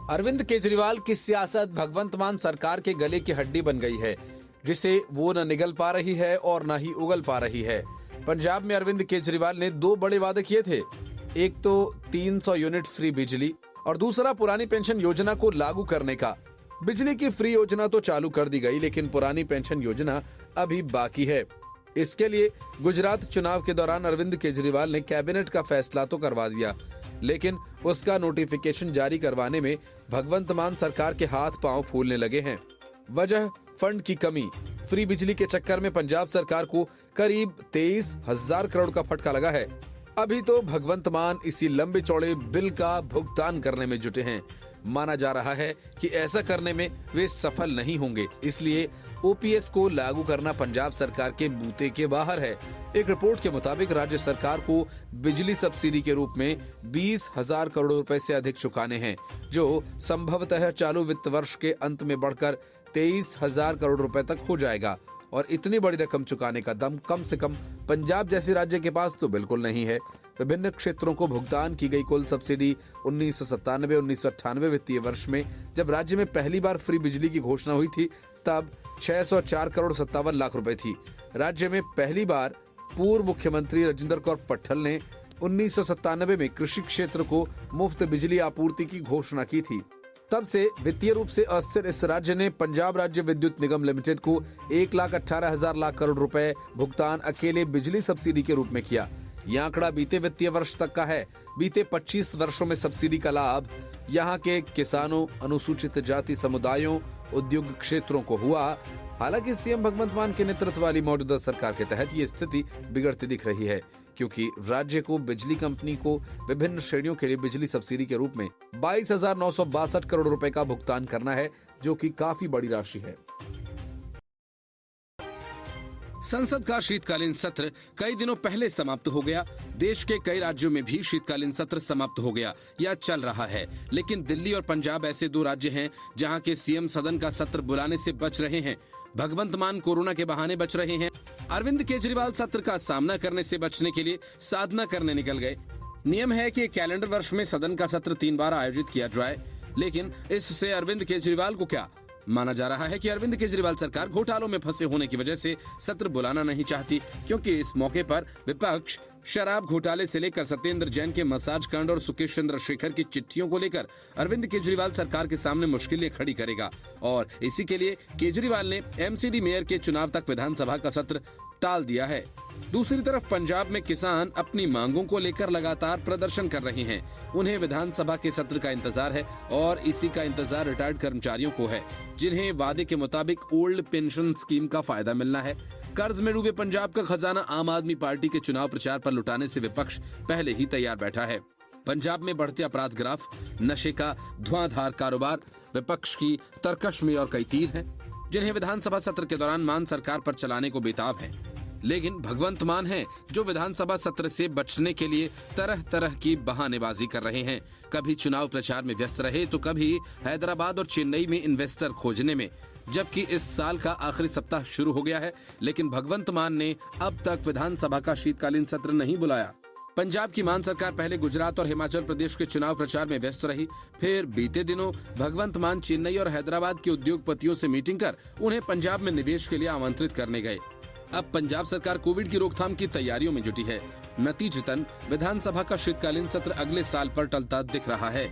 अरविंद केजरीवाल की सियासत भगवंत मान सरकार के गले की हड्डी बन गई है, जिसे वो न निगल पा रही है और न ही उगल पा रही है। पंजाब में अरविंद केजरीवाल ने दो बड़े वादे किए थे, एक तो 300 यूनिट फ्री बिजली और दूसरा पुरानी पेंशन योजना को लागू करने का। बिजली की फ्री योजना तो चालू कर दी गई, लेकिन पुरानी पेंशन योजना अभी बाकी है। इसके लिए गुजरात चुनाव के दौरान अरविंद केजरीवाल ने कैबिनेट का फैसला तो करवा दिया, लेकिन उसका नोटिफिकेशन जारी करवाने में भगवंत मान सरकार के हाथ पांव फूलने लगे हैं। वजह फंड की कमी। फ्री बिजली के चक्कर में पंजाब सरकार को करीब 23,000 करोड़ का फटका लगा है। अभी तो भगवंत मान इसी लंबे चौड़े बिल का भुगतान करने में जुटे हैं। माना जा रहा है कि ऐसा करने में वे सफल नहीं होंगे, इसलिए ओपीएस को लागू करना पंजाब सरकार के बूते के बाहर है। एक रिपोर्ट के मुताबिक राज्य सरकार को बिजली सब्सिडी के रूप में 20,000 करोड़ रुपए से अधिक चुकाने हैं, जो संभवतः चालू वित्त वर्ष के अंत में बढ़कर 23,000 करोड़ रुपए तक हो जाएगा। और इतनी बड़ी रकम चुकाने का दम कम से कम पंजाब जैसे राज्य के पास तो बिल्कुल नहीं है। विभिन्न क्षेत्रों को भुगतान की गई कुल सब्सिडी 1997-1998 वित्तीय वर्ष में, जब राज्य में पहली बार फ्री बिजली की घोषणा हुई थी, तब 604 करोड़ 57 लाख रुपए थी। राज्य में पहली बार पूर्व मुख्यमंत्री राजेंद्र कौर पट्टल ने 1997 में कृषि क्षेत्र को मुफ्त बिजली आपूर्ति की घोषणा की थी। तब से वित्तीय रूप से अस्थिर इस राज्य ने पंजाब राज्य विद्युत निगम लिमिटेड को 1,18,000 लाख करोड़ रुपए भुगतान अकेले बिजली सब्सिडी के रूप में किया। यह आंकड़ा बीते वित्तीय वर्ष तक का है। बीते 25 वर्षों में सब्सिडी का लाभ यहाँ के किसानों, अनुसूचित जाति समुदायों, उद्योग क्षेत्रों को हुआ। हालांकि सीएम भगवंत मान के नेतृत्व वाली मौजूदा सरकार के तहत ये स्थिति बिगड़ती दिख रही है, क्योंकि राज्य को बिजली कंपनी को विभिन्न श्रेणियों के लिए बिजली सब्सिडी के रूप में 22,962 करोड़ रुपए का भुगतान करना है, जो कि काफी बड़ी राशि है। संसद का शीतकालीन सत्र कई दिनों पहले समाप्त हो गया। देश के कई राज्यों में भी शीतकालीन सत्र समाप्त हो गया या चल रहा है, लेकिन दिल्ली और पंजाब ऐसे दो राज्य हैं जहां के सीएम सदन का सत्र बुलाने से बच रहे हैं। भगवंत मान कोरोना के बहाने बच रहे हैं। अरविंद केजरीवाल सत्र का सामना करने से बचने के लिए साधना करने निकल गए। नियम है कि कैलेंडर वर्ष में सदन का सत्र 3 बार आयोजित किया जाए, लेकिन इससे अरविंद केजरीवाल को क्या? माना जा रहा है कि अरविंद केजरीवाल सरकार घोटालों में फंसे होने की वजह से सत्र बुलाना नहीं चाहती, क्योंकि इस मौके पर विपक्ष शराब घोटाले से लेकर सत्येंद्र जैन के मसाज कांड और सुकेश चंद्र शेखर की चिट्ठियों को लेकर अरविंद केजरीवाल सरकार के सामने मुश्किलें खड़ी करेगा। और इसी के लिए केजरीवाल ने एमसीडी मेयर के चुनाव तक विधानसभा का सत्र टाल दिया है। दूसरी तरफ पंजाब में किसान अपनी मांगों को लेकर लगातार प्रदर्शन कर रहे हैं। उन्हें विधानसभा के सत्र का इंतजार है और इसी का इंतजार रिटायर्ड कर्मचारियों को है, जिन्हें वादे के मुताबिक ओल्ड पेंशन स्कीम का फायदा मिलना है। कर्ज में डूबे पंजाब का खजाना आम आदमी पार्टी के चुनाव प्रचार पर लुटाने से विपक्ष पहले ही तैयार बैठा है। पंजाब में बढ़ते अपराध ग्राफ, नशे का धुआंधार कारोबार, विपक्ष की तरकश में और कई तीर हैं, जिन्हें विधानसभा सत्र के दौरान मान सरकार पर चलाने को बेताब है। लेकिन भगवंत मान हैं जो विधानसभा सत्र से बचने के लिए तरह तरह की बहानेबाजी कर रहे हैं। कभी चुनाव प्रचार में व्यस्त रहे तो कभी हैदराबाद और चेन्नई में इन्वेस्टर खोजने में। जबकि इस साल का आखिरी सप्ताह शुरू हो गया है, लेकिन भगवंत मान ने अब तक विधानसभा का शीतकालीन सत्र नहीं बुलाया। पंजाब की मान सरकार पहले गुजरात और हिमाचल प्रदेश के चुनाव प्रचार में व्यस्त रही। फिर बीते दिनों भगवंत मान चेन्नई और हैदराबाद के उद्योगपतियों से मीटिंग कर उन्हें पंजाब में निवेश के लिए आमंत्रित करने गए। अब पंजाब सरकार कोविड की रोकथाम की तैयारियों में जुटी है। नतीजतन विधानसभा का शीतकालीन सत्र अगले साल पर टलता दिख रहा है।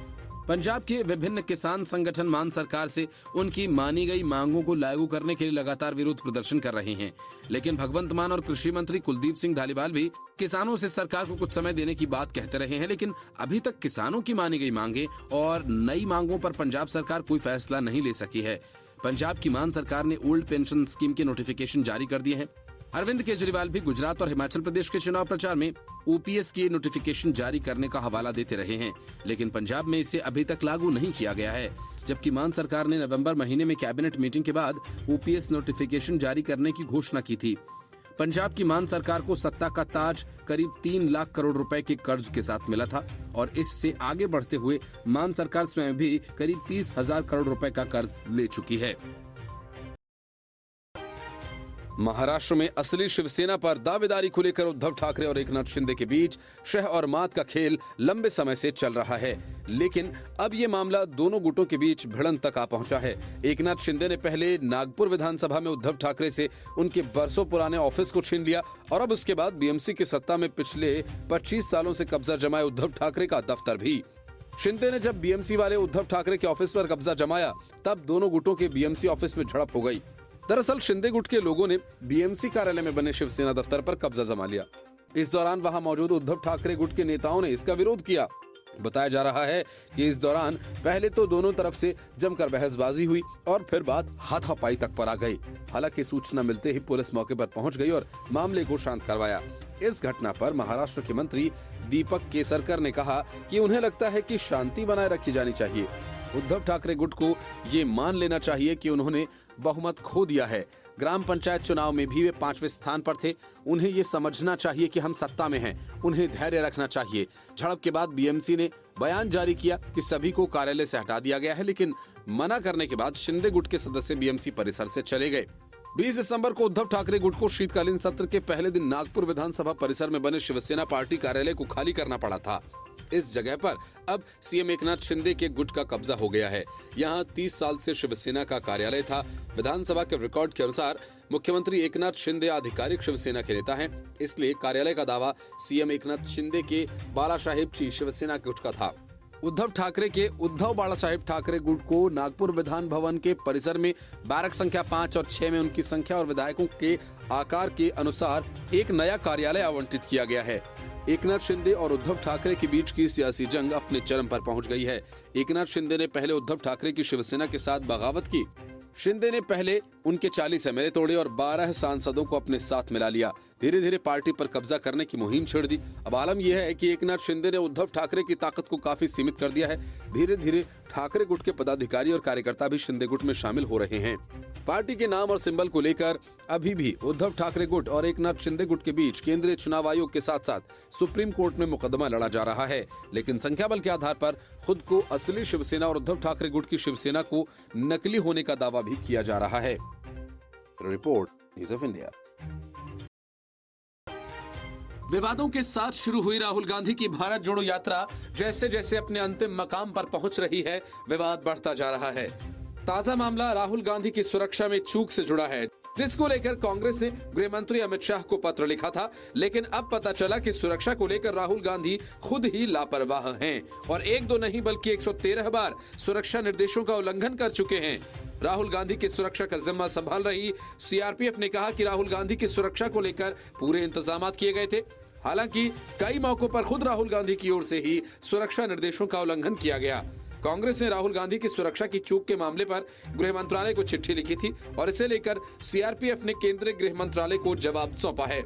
पंजाब के विभिन्न किसान संगठन मान सरकार से उनकी मानी गई मांगों को लागू करने के लिए लगातार विरोध प्रदर्शन कर रहे हैं, लेकिन भगवंत मान और कृषि मंत्री कुलदीप सिंह धालीवाल भी किसानों से सरकार को कुछ समय देने की बात कहते रहे हैं। लेकिन अभी तक किसानों की मानी गई मांगे और नई मांगों पर पंजाब सरकार कोई फैसला नहीं ले सकी है। पंजाब की मान सरकार ने ओल्ड पेंशन स्कीम के नोटिफिकेशन जारी कर दिए हैं। अरविंद केजरीवाल भी गुजरात और हिमाचल प्रदेश के चुनाव प्रचार में ओपीएस की नोटिफिकेशन जारी करने का हवाला देते रहे हैं, लेकिन पंजाब में इसे अभी तक लागू नहीं किया गया है। जबकि मान सरकार ने नवंबर महीने में कैबिनेट मीटिंग के बाद ओपीएस नोटिफिकेशन जारी करने की घोषणा की थी। पंजाब की मान सरकार को सत्ता का ताज करीब 3 लाख करोड़ रुपए के कर्ज के साथ मिला था और इससे आगे बढ़ते हुए मान सरकार स्वयं भी करीब 30,000 करोड़ रुपए का कर्ज ले चुकी है। महाराष्ट्र में असली शिवसेना पर दावेदारी को लेकर उद्धव ठाकरे और एकनाथ शिंदे के बीच शह और मात का खेल लंबे समय से चल रहा है। लेकिन अब ये मामला दोनों गुटों के बीच भिड़ंत तक आ पहुंचा है। एकनाथ शिंदे ने पहले नागपुर विधानसभा में उद्धव ठाकरे से उनके बरसों पुराने ऑफिस को छीन लिया और अब उसके बाद बीएमसी की सत्ता में पिछले 25 सालों से कब्जा जमाए उद्धव ठाकरे का दफ्तर भी। शिंदे ने जब बीएमसी वाले उद्धव ठाकरे के ऑफिस पर कब्जा जमाया तब दोनों गुटों के बीएमसी ऑफिस में झड़प हो गई। दरअसल शिंदे गुट के लोगों ने बीएमसी कार्यालय में बने शिवसेना दफ्तर पर कब्जा जमा लिया। इस दौरान वहां मौजूद उद्धव ठाकरे गुट के नेताओं ने इसका विरोध किया। बताया जा रहा है कि इस दौरान पहले तो दोनों तरफ से जमकर बहसबाजी हुई और फिर बात हाथापाई तक पर आ गई। हालांकि सूचना मिलते ही पुलिस मौके पर पहुंच गई और मामले को शांत करवाया। इस घटना पर महाराष्ट्र के मंत्री दीपक केसरकर ने कहा कि उन्हें लगता है कि शांति बनाए रखी जानी चाहिए। उद्धव ठाकरे गुट को ये मान लेना चाहिए कि उन्होंने बहुमत खो दिया है। ग्राम पंचायत चुनाव में भी वे 5वें स्थान पर थे। उन्हें ये समझना चाहिए कि हम सत्ता में हैं। उन्हें धैर्य रखना चाहिए। झड़प के बाद बीएमसी ने बयान जारी किया कि सभी को कार्यालय से हटा दिया गया है, लेकिन मना करने के बाद शिंदे गुट के सदस्य बीएमसी परिसर से चले गए। 20 दिसंबर को उद्धव ठाकरे गुट को शीतकालीन सत्र के पहले दिन नागपुर विधानसभा परिसर में बने शिवसेना पार्टी कार्यालय को खाली करना पड़ा था। इस जगह पर अब सीएम एकनाथ शिंदे के गुट का कब्जा हो गया है। यहाँ 30 साल से शिवसेना का कार्यालय था। विधानसभा के रिकॉर्ड के अनुसार मुख्यमंत्री एकनाथ शिंदे आधिकारिक शिवसेना के नेता हैं, इसलिए कार्यालय का दावा सीएम एकनाथ शिंदे के बालासाहेबची शिवसेना गुट का था। उद्धव ठाकरे के उद्धव बालासाहेब ठाकरे गुट को नागपुर विधान भवन के परिसर में बैरक संख्या 5 और 6 में उनकी संख्या और विधायकों के आकार के अनुसार एक नया कार्यालय आवंटित किया गया है। एकनाथ शिंदे और उद्धव ठाकरे के बीच की सियासी जंग अपने चरम पर पहुंच गई है। एकनाथ शिंदे ने पहले उद्धव ठाकरे की शिवसेना के साथ बगावत की। शिंदे ने पहले उनके 40 एमएलए तोड़े और 12 सांसदों को अपने साथ मिला लिया। धीरे धीरे पार्टी पर कब्जा करने की मुहिम छेड़ दी। अब आलम यह है कि एकनाथ शिंदे ने उद्धव ठाकरे की ताकत को काफी सीमित कर दिया है। धीरे धीरे ठाकरे गुट के पदाधिकारी और कार्यकर्ता भी शिंदे गुट में शामिल हो रहे हैं। पार्टी के नाम और सिंबल को लेकर अभी भी उद्धव ठाकरे गुट और एकनाथ शिंदे गुट के बीच केंद्रीय चुनाव आयोग के साथ साथ सुप्रीम कोर्ट में मुकदमा लड़ा जा रहा है। लेकिन संख्या बल के आधार पर खुद को असली शिवसेना और उद्धव ठाकरे गुट की शिवसेना को नकली होने का दावा भी किया जा रहा है। Report news of India. विवादों के साथ शुरू हुई राहुल गांधी की भारत जोड़ो यात्रा जैसे जैसे अपने अंतिम मकाम पर पहुंच रही है, विवाद बढ़ता जा रहा है। ताजा मामला राहुल गांधी की सुरक्षा में चूक से जुड़ा है, जिसको लेकर कांग्रेस ने गृह मंत्री अमित शाह को पत्र लिखा था। लेकिन अब पता चला कि सुरक्षा को लेकर राहुल गांधी खुद ही लापरवाह हैं और एक दो नहीं बल्कि 113 बार सुरक्षा निर्देशों का उल्लंघन कर चुके हैं। राहुल गांधी की सुरक्षा का जिम्मा संभाल रही सीआरपीएफ ने कहा कि राहुल गांधी की सुरक्षा को लेकर पूरे इंतजाम किए गए थे। हालांकि कई मौकों पर खुद राहुल गांधी की ओर से ही सुरक्षा निर्देशों का उल्लंघन किया गया। कांग्रेस ने राहुल गांधी की सुरक्षा की चूक के मामले पर गृह मंत्रालय को चिट्ठी लिखी थी और इसे लेकर सीआरपीएफ ने केंद्रीय गृह मंत्रालय को जवाब सौंपा है।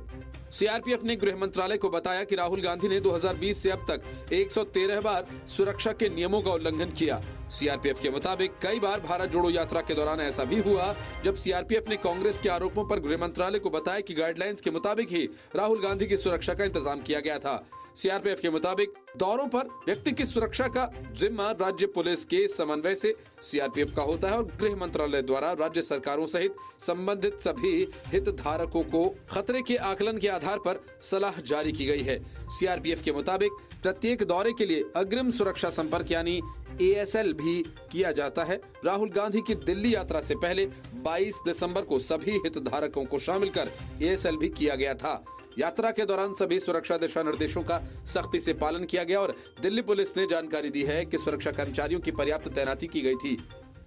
सीआरपीएफ ने गृह मंत्रालय को बताया कि राहुल गांधी ने 2020 से अब तक 113 बार सुरक्षा के नियमों का उल्लंघन किया। सीआरपीएफ के मुताबिक कई बार भारत जोड़ो यात्रा के दौरान ऐसा भी हुआ जब सीआरपीएफ ने कांग्रेस के आरोपों पर गृह मंत्रालय को बताया कि गाइडलाइंस के मुताबिक ही राहुल गांधी की सुरक्षा का इंतजाम किया गया था। सीआरपीएफ के मुताबिक दौरों पर व्यक्ति की सुरक्षा का जिम्मा राज्य पुलिस के समन्वय से सीआरपीएफ का होता है और गृह मंत्रालय द्वारा राज्य सरकारों सहित संबंधित सभी हितधारकों को खतरे के आकलन के आधार पर सलाह जारी की गई है। सीआरपीएफ के मुताबिक प्रत्येक दौरे के लिए अग्रिम सुरक्षा संपर्क यानी ASL भी किया जाता है। राहुल गांधी की दिल्ली यात्रा से पहले 22 दिसंबर को सभी हितधारकों को शामिल कर ASL भी किया गया था। यात्रा के दौरान सभी सुरक्षा दिशा निर्देशों का सख्ती से पालन किया गया और दिल्ली पुलिस ने जानकारी दी है कि सुरक्षा कर्मचारियों की पर्याप्त तैनाती की गई थी।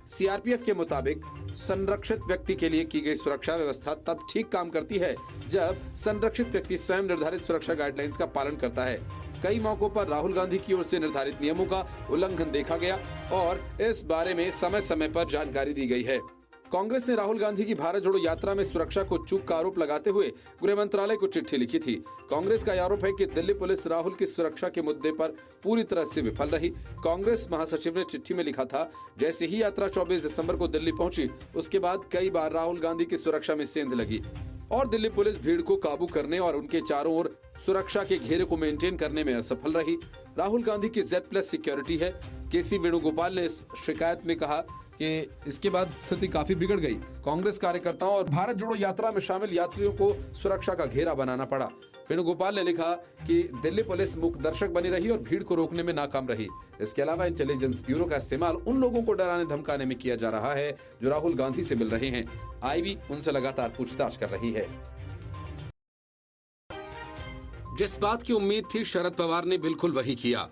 सीआरपीएफ के मुताबिक संरक्षित व्यक्ति के लिए की गई सुरक्षा व्यवस्था तब ठीक काम करती है जब संरक्षित व्यक्ति स्वयं निर्धारित सुरक्षा गाइडलाइंस का पालन करता है। कई मौकों पर राहुल गांधी की ओर से निर्धारित नियमों का उल्लंघन देखा गया और इस बारे में समय समय पर जानकारी दी गई है। कांग्रेस ने राहुल गांधी की भारत जोड़ो यात्रा में सुरक्षा को चूक का आरोप लगाते हुए गृह मंत्रालय को चिट्ठी लिखी थी। कांग्रेस का आरोप है कि दिल्ली पुलिस राहुल की सुरक्षा के मुद्दे पर पूरी तरह से विफल रही। कांग्रेस महासचिव ने चिट्ठी में लिखा था, जैसे ही यात्रा 24 दिसंबर को दिल्ली पहुंची उसके बाद कई बार राहुल गांधी की सुरक्षा में सेंध लगी और दिल्ली पुलिस भीड़ को काबू करने और उनके चारों ओर सुरक्षा के घेरे को मेंटेन करने में असफल रही। राहुल गांधी की Z+ सिक्योरिटी है। केसी वेणुगोपाल ने इस शिकायत में कहा कि इसके बाद स्थिति काफी बिगड़ गई। कांग्रेस कार्यकर्ताओं और भारत जोड़ो यात्रा में शामिल यात्रियों को सुरक्षा का घेरा बनाना पड़ा। वेणुगोपाल ने लिखा कि दिल्ली पुलिस मूक दर्शक बनी रही और भीड़ को रोकने में नाकाम रही। इसके अलावा इंटेलिजेंस ब्यूरो का इस्तेमाल उन लोगों को डराने धमकाने में किया जा रहा है जो राहुल गांधी से मिल रहे हैं। आईबी उनसे लगातार पूछताछ कर रही है। जिस बात की उम्मीद थी शरद पवार ने बिल्कुल वही किया।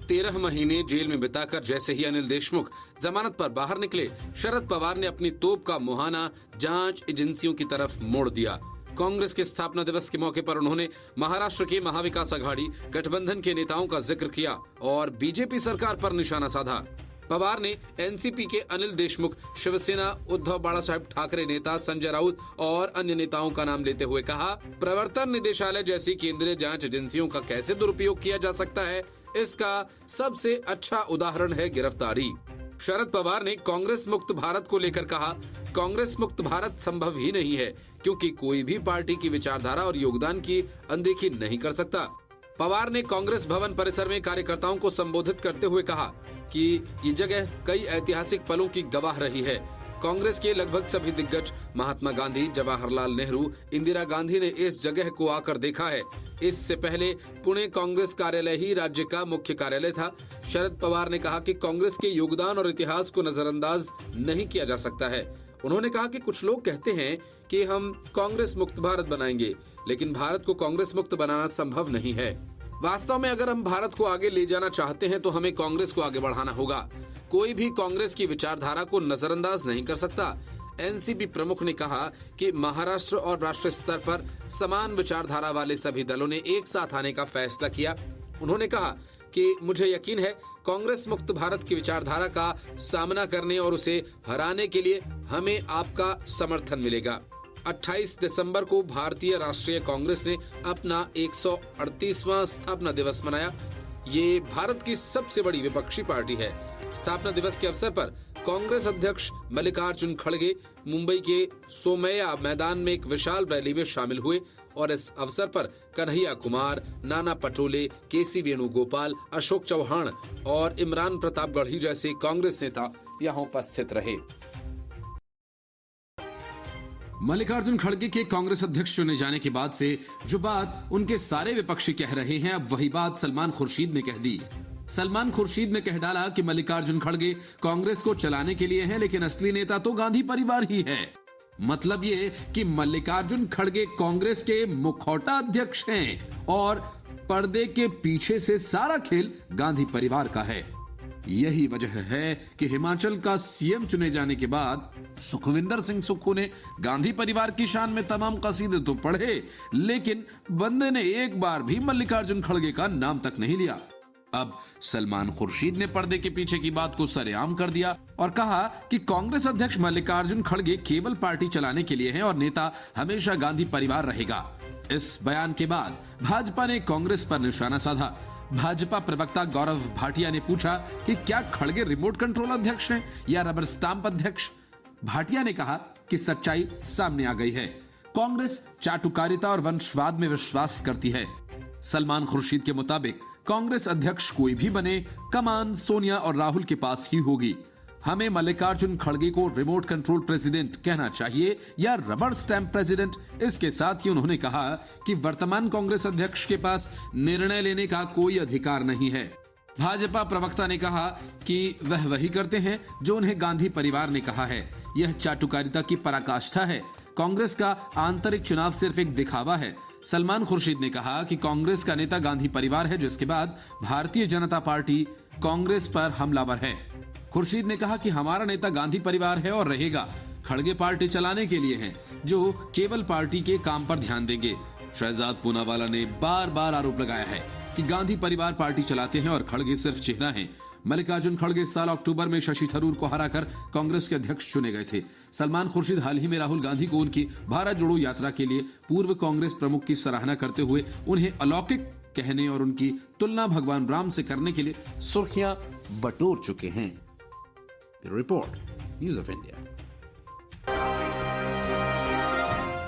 13 महीने जेल में बिताकर जैसे ही अनिल देशमुख जमानत पर बाहर निकले, शरद पवार ने अपनी तोप का मुहाना जांच एजेंसियों की तरफ मोड़ दिया। कांग्रेस के स्थापना दिवस के मौके पर उन्होंने महाराष्ट्र के महाविकास आघाड़ी गठबंधन के नेताओं का जिक्र किया और बीजेपी सरकार पर निशाना साधा। पवार ने एनसीपी के अनिल देशमुख, शिवसेना उद्धव बाला साहेब ठाकरे नेता संजय राउत और अन्य नेताओं का नाम लेते हुए कहा, प्रवर्तन निदेशालय जैसी केंद्रीय जांच एजेंसियों का कैसे दुरुपयोग किया जा सकता है, इसका सबसे अच्छा उदाहरण है गिरफ्तारी। शरद पवार ने कांग्रेस मुक्त भारत को लेकर कहा, कांग्रेस मुक्त भारत संभव ही नहीं है क्योंकि कोई भी पार्टी की विचारधारा और योगदान की अनदेखी नहीं कर सकता। पवार ने कांग्रेस भवन परिसर में कार्यकर्ताओं को संबोधित करते हुए कहा कि ये जगह कई ऐतिहासिक पलों की गवाह रही है। कांग्रेस के लगभग सभी दिग्गज महात्मा गांधी, जवाहरलाल नेहरू, इंदिरा गांधी ने इस जगह को आकर देखा है। इससे पहले पुणे कांग्रेस कार्यालय ही राज्य का मुख्य कार्यालय था। शरद पवार ने कहा कि कांग्रेस के योगदान और इतिहास को नजरअंदाज नहीं किया जा सकता है। उन्होंने कहा कि कुछ लोग कहते हैं कि हम कांग्रेस मुक्त भारत बनाएंगे, लेकिन भारत को कांग्रेस मुक्त बनाना संभव नहीं है। वास्तव में अगर हम भारत को आगे ले जाना चाहते हैं तो हमें कांग्रेस को आगे बढ़ाना होगा। कोई भी कांग्रेस की विचारधारा को नजरअंदाज नहीं कर सकता। एनसीपी प्रमुख ने कहा कि महाराष्ट्र और राष्ट्रीय स्तर पर समान विचारधारा वाले सभी दलों ने एक साथ आने का फैसला किया। उन्होंने कहा कि मुझे यकीन है कांग्रेस मुक्त भारत की विचारधारा का सामना करने और उसे हराने के लिए हमें आपका समर्थन मिलेगा। 28 दिसंबर को भारतीय राष्ट्रीय कांग्रेस ने अपना 138वां स्थापना दिवस मनाया। ये भारत की सबसे बड़ी विपक्षी पार्टी है। स्थापना दिवस के अवसर पर कांग्रेस अध्यक्ष मल्लिकार्जुन खड़गे मुंबई के सोमैया मैदान में एक विशाल रैली में शामिल हुए और इस अवसर पर कन्हैया कुमार, नाना पटोले, केसी वेणुगोपाल, अशोक चौहान और इमरान प्रतापगढ़ी जैसे कांग्रेस नेता यहाँ उपस्थित रहे। मल्लिकार्जुन खड़गे के कांग्रेस अध्यक्ष चुने जाने के बाद से जो बात उनके सारे विपक्षी कह रहे हैं, अब वही बात सलमान खुर्शीद ने कह दी। सलमान खुर्शीद ने कह डाला कि मल्लिकार्जुन खड़गे कांग्रेस को चलाने के लिए हैं, लेकिन असली नेता तो गांधी परिवार ही है। मतलब ये कि मल्लिकार्जुन खड़गे कांग्रेस के मुखौटा अध्यक्ष हैं और पर्दे के पीछे से सारा खेल गांधी परिवार का है। यही वजह है कि हिमाचल का सीएम चुने जाने के बाद सुखविंदर सिंह सुक्खू ने गांधी परिवार की शान में तमाम कसीदे तो पढ़े, लेकिन बंदे ने एक बार भी मल्लिकार्जुन खड़गे का नाम तक नहीं लिया। अब सलमान खुर्शीद ने पर्दे के पीछे की बात को सरेआम कर दिया और कहा कि कांग्रेस अध्यक्ष मल्लिकार्जुन खड़गे केवल पार्टी चलाने के लिए हैं और नेता हमेशा गांधी परिवार रहेगा। इस बयान के बाद भाजपा ने कांग्रेस पर निशाना साधा। भाजपा प्रवक्ता गौरव भाटिया ने पूछा कि क्या खड़गे रिमोट कंट्रोल अध्यक्ष हैं या रबर स्टाम्प अध्यक्ष। भाटिया ने कहा कि सच्चाई सामने आ गई है। कांग्रेस चाटुकारिता और वंशवाद में विश्वास करती है। सलमान खुर्शीद के मुताबिक कांग्रेस अध्यक्ष कोई भी बने, कमान सोनिया और राहुल के पास ही होगी। हमें मल्लिकार्जुन खड़गे को रिमोट कंट्रोल प्रेसिडेंट कहना चाहिए या रबर स्टैंप प्रेसिडेंट। इसके साथ ही उन्होंने कहा कि वर्तमान कांग्रेस अध्यक्ष के पास निर्णय लेने का कोई अधिकार नहीं है। भाजपा प्रवक्ता ने कहा कि वह वही करते हैं जो उन्हें गांधी परिवार ने कहा है। यह चाटुकारिता की पराकाष्ठा है। कांग्रेस का आंतरिक चुनाव सिर्फ एक दिखावा है। सलमान खुर्शीद ने कहा कि कांग्रेस का नेता गांधी परिवार है, जिसके बाद भारतीय जनता पार्टी कांग्रेस पर हमलावर है। खुर्शीद ने कहा कि हमारा नेता गांधी परिवार है और रहेगा। खड़गे पार्टी चलाने के लिए हैं, जो केवल पार्टी के काम पर ध्यान देंगे। शहजाद पूनावाला ने बार बार आरोप लगाया है कि गांधी परिवार पार्टी चलाते हैं और खड़गे सिर्फ चेहरा हैं। मल्लिकार्जुन खड़गे साल अक्टूबर में शशि थरूर को हराकर कांग्रेस के अध्यक्ष चुने गए थे। सलमान खुर्शीद हाल ही में राहुल गांधी को उनकी भारत जोड़ो यात्रा के लिए पूर्व कांग्रेस प्रमुख की सराहना करते हुए उन्हें अलौकिक कहने और उनकी तुलना भगवान राम से करने के लिए सुर्खियां बटोर चुके हैं। Report news of India.